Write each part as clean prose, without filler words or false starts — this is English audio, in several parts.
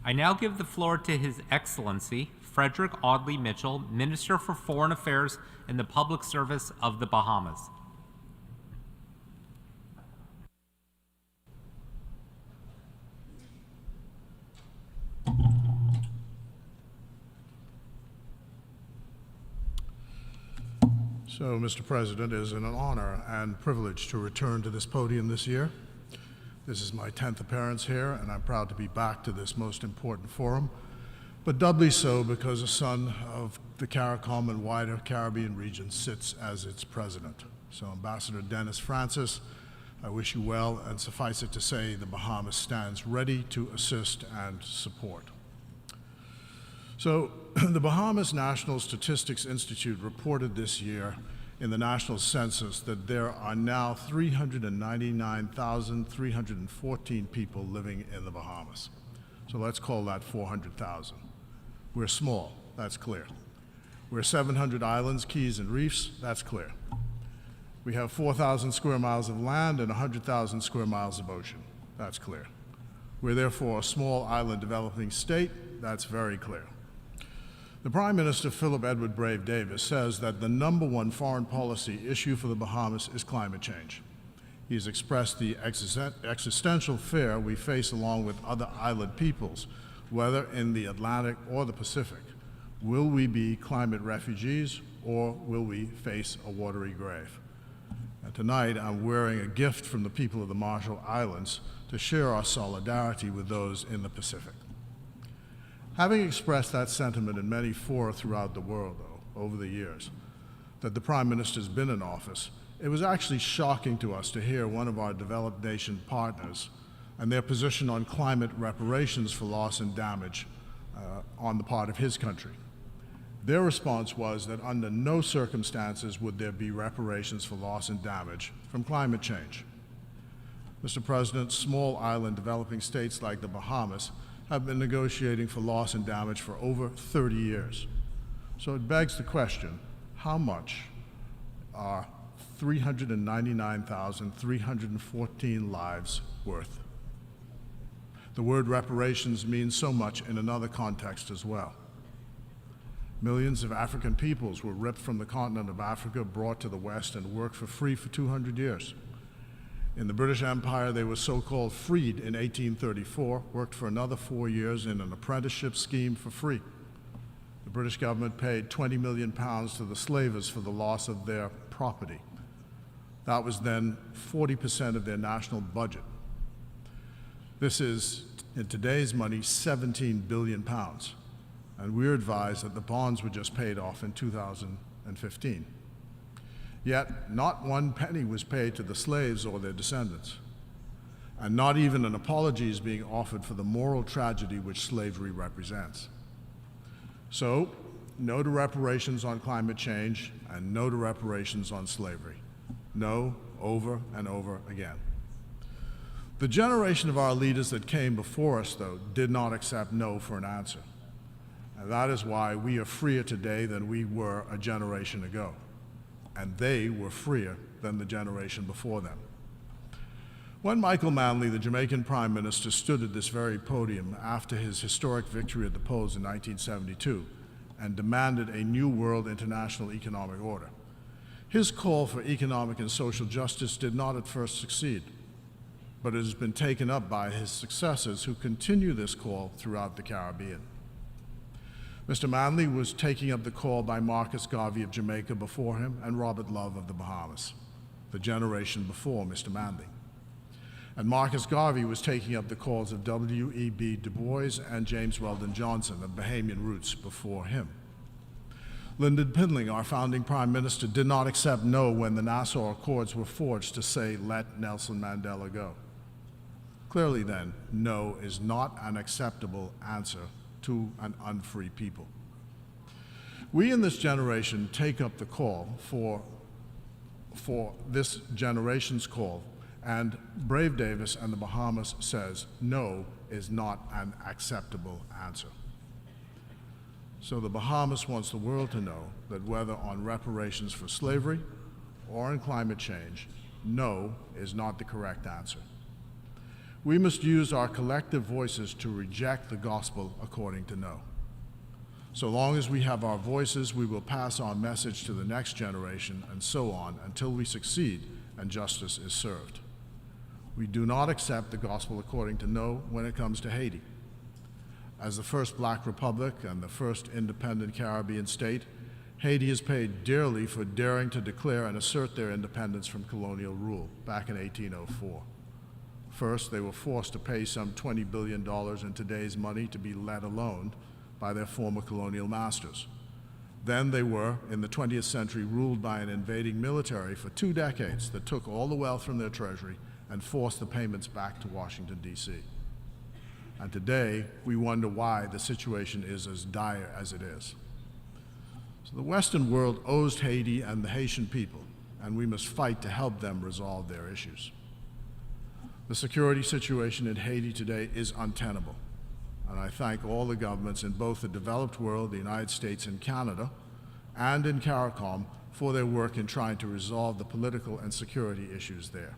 I now give the floor to His Excellency, Frederick Audley Mitchell, Minister for Foreign Affairs and the Public Service of the Bahamas. So, Mr. President, it is an honor and privilege to return to this podium this year. This is my 10th appearance here, and I'm proud to be back to this most important forum, but doubly so because a son of the CARICOM and wider Caribbean region sits as its president. So, Ambassador Dennis Francis, I wish you well, and suffice it to say, the Bahamas stands ready to assist and support. So, the Bahamas National Statistics Institute reported this year in the national census that there are now 399,314 people living in the Bahamas. So let's call that 400,000. We're small, that's clear. We're 700 islands, keys, and reefs, that's clear. We have 4,000 square miles of land and 100,000 square miles of ocean, that's clear. We're therefore a small island developing state, that's very clear. The Prime Minister, Philip Edward Brave Davis, says that the #1 foreign policy issue for the Bahamas is climate change. He's expressed the existential fear we face along with other island peoples, whether in the Atlantic or the Pacific. Will we be climate refugees, or will we face a watery grave? And tonight, I'm wearing a gift from the people of the Marshall Islands to share our solidarity with those in the Pacific. Having expressed that sentiment in many fora throughout the world, though, over the years, that the Prime Minister's been in office, it was actually shocking to us to hear one of our developed nation partners and their position on climate reparations for loss and damage on the part of his country. Their response was that under no circumstances would there be reparations for loss and damage from climate change. Mr. President, small island developing states like the Bahamas have been negotiating for loss and damage for over 30 years. So it begs the question, how much are 399,314 lives worth? The word reparations means so much in another context as well. Millions of African peoples were ripped from the continent of Africa, brought to the West, and worked for free for 200 years. In the British Empire, they were so-called freed in 1834, worked for another 4 years in an apprenticeship scheme for free. The British government paid £20 million to the slavers for the loss of their property. That was then 40% of their national budget. This is, in today's money, £17 billion. And we're advised that the bonds were just paid off in 2015. Yet, not one penny was paid to the slaves or their descendants, and not even an apology is being offered for the moral tragedy which slavery represents. So, no to reparations on climate change, and no to reparations on slavery. No, over and over again. The generation of our leaders that came before us, though, did not accept no for an answer. And that is why we are freer today than we were a generation ago. And they were freer than the generation before them. When Michael Manley, the Jamaican Prime Minister, stood at this very podium after his historic victory at the polls in 1972 and demanded a new world international economic order, his call for economic and social justice did not at first succeed, but it has been taken up by his successors who continue this call throughout the Caribbean. Mr. Manley was taking up the call by Marcus Garvey of Jamaica before him and Robert Love of the Bahamas, the generation before Mr. Manley. And Marcus Garvey was taking up the calls of W.E.B. Du Bois and James Weldon Johnson of Bahamian roots before him. Lyndon Pindling, our founding Prime Minister, did not accept no when the Nassau Accords were forged to say, "Let Nelson Mandela go." Clearly then, no is not an acceptable answer to an unfree people. We in this generation take up the call for this generation's call, and Brave Davis and the Bahamas says no is not an acceptable answer. So the Bahamas wants the world to know that whether on reparations for slavery or on climate change, no is not the correct answer. We must use our collective voices to reject the gospel according to no. So long as we have our voices, we will pass our message to the next generation, and so on, until we succeed and justice is served. We do not accept the gospel according to no when it comes to Haiti. As the first black republic and the first independent Caribbean state, Haiti has paid dearly for daring to declare and assert their independence from colonial rule back in 1804. First, they were forced to pay some $20 billion in today's money to be let alone by their former colonial masters. Then they were, in the 20th century, ruled by an invading military for 2 decades that took all the wealth from their treasury and forced the payments back to Washington, D.C. And today, we wonder why the situation is as dire as it is. So the Western world owes Haiti and the Haitian people, and we must fight to help them resolve their issues. The security situation in Haiti today is untenable, and I thank all the governments in both the developed world, the United States and Canada, and in CARICOM for their work in trying to resolve the political and security issues there.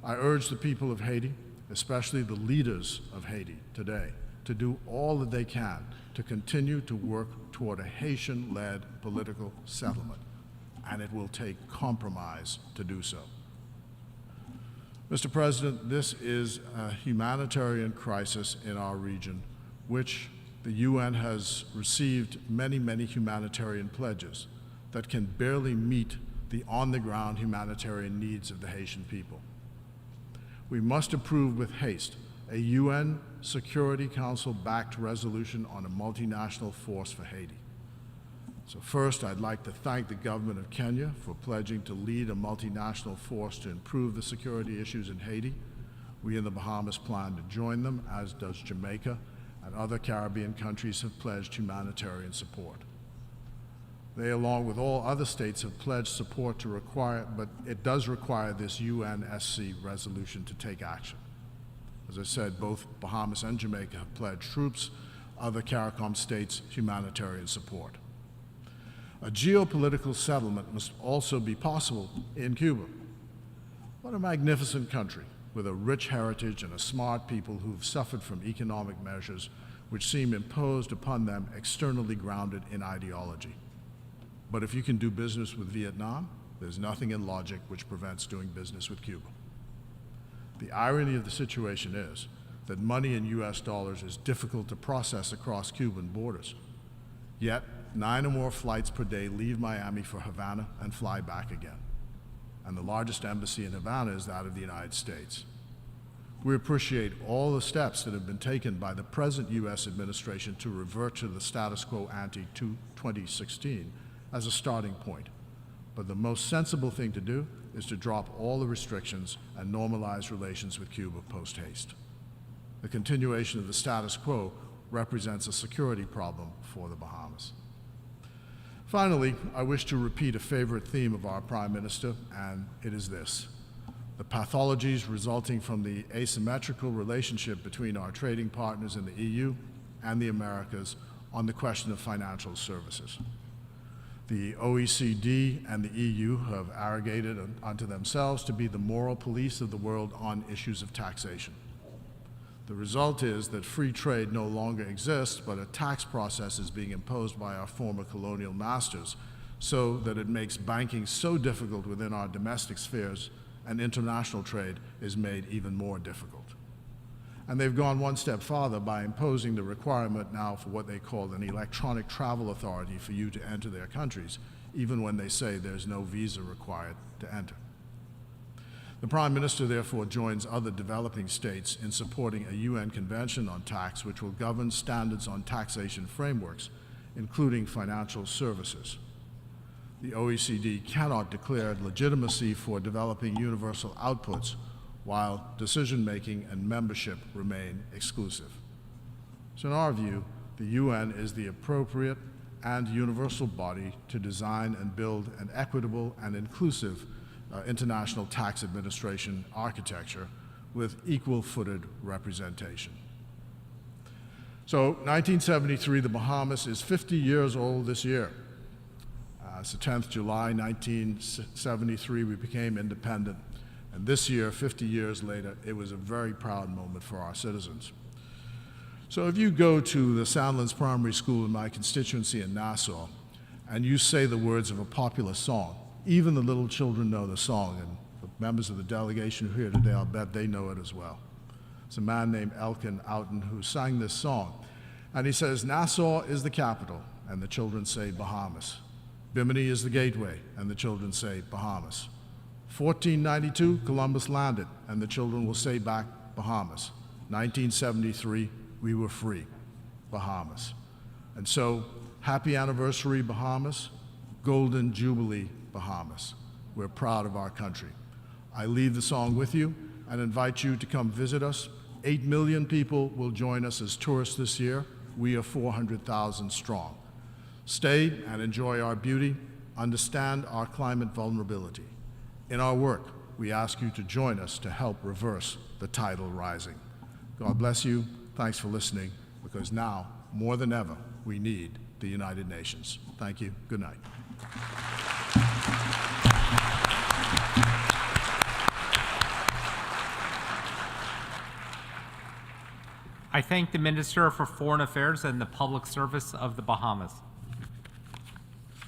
I urge the people of Haiti, especially the leaders of Haiti today, to do all that they can to continue to work toward a Haitian-led political settlement, and it will take compromise to do so. Mr. President, this is a humanitarian crisis in our region, which the UN has received many, many humanitarian pledges that can barely meet the on-the-ground humanitarian needs of the Haitian people. We must approve with haste a UN Security Council-backed resolution on a multinational force for Haiti. So first, I'd like to thank the government of Kenya for pledging to lead a multinational force to improve the security issues in Haiti. We in the Bahamas plan to join them, as does Jamaica, and other Caribbean countries have pledged humanitarian support. They, along with all other states, have pledged support to require, but it does require this UNSC resolution to take action. As I said, both Bahamas and Jamaica have pledged troops, other CARICOM states humanitarian support. A geopolitical settlement must also be possible in Cuba. What a magnificent country with a rich heritage and a smart people who've suffered from economic measures which seem imposed upon them externally grounded in ideology. But if you can do business with Vietnam, there's nothing in logic which prevents doing business with Cuba. The irony of the situation is that money in US dollars is difficult to process across Cuban borders. Yet, 9 or more flights per day leave Miami for Havana and fly back again. And the largest embassy in Havana is that of the United States. We appreciate all the steps that have been taken by the present US administration to revert to the status quo ante to 2016 as a starting point. But the most sensible thing to do is to drop all the restrictions and normalize relations with Cuba post-haste. The continuation of the status quo represents a security problem for the Bahamas. Finally, I wish to repeat a favorite theme of our Prime Minister, and it is this: the pathologies resulting from the asymmetrical relationship between our trading partners in the EU and the Americas on the question of financial services. The OECD and the EU have arrogated unto themselves to be the moral police of the world on issues of taxation. The result is that free trade no longer exists, but a tax process is being imposed by our former colonial masters so that it makes banking so difficult within our domestic spheres, and international trade is made even more difficult. And they've gone one step farther by imposing the requirement now for what they call an electronic travel authority for you to enter their countries, even when they say there's no visa required to enter. The Prime Minister therefore joins other developing states in supporting a UN Convention on Tax which will govern standards on taxation frameworks, including financial services. The OECD cannot declare legitimacy for developing universal outputs while decision-making and membership remain exclusive. So in our view, the UN is the appropriate and universal body to design and build an equitable and inclusive international tax administration architecture with equal-footed representation. So 1973, the Bahamas is 50 years old this year. It's the 10th July 1973, we became independent. And this year, 50 years later, it was a very proud moment for our citizens. So if you go to the Soundlands Primary School in my constituency in Nassau, and you say the words of a popular song, even the little children know the song, and the members of the delegation who are here today, I'll bet they know it as well. It's a man named Elkin Outen who sang this song. And he says, Nassau is the capital, and the children say Bahamas. Bimini is the gateway, and the children say Bahamas. 1492, Columbus landed, and the children will say back Bahamas. 1973, we were free, Bahamas. And so, happy anniversary, Bahamas. Golden Jubilee, Bahamas. We're proud of our country. I leave the song with you and invite you to come visit us. 8 million people will join us as tourists this year. We are 400,000 strong. Stay and enjoy our beauty. Understand our climate vulnerability. In our work, we ask you to join us to help reverse the tidal rising. God bless you. Thanks for listening, because now, more than ever, we need the United Nations. Thank you. Good night. I thank the Minister for Foreign Affairs and the Public Service of the Bahamas.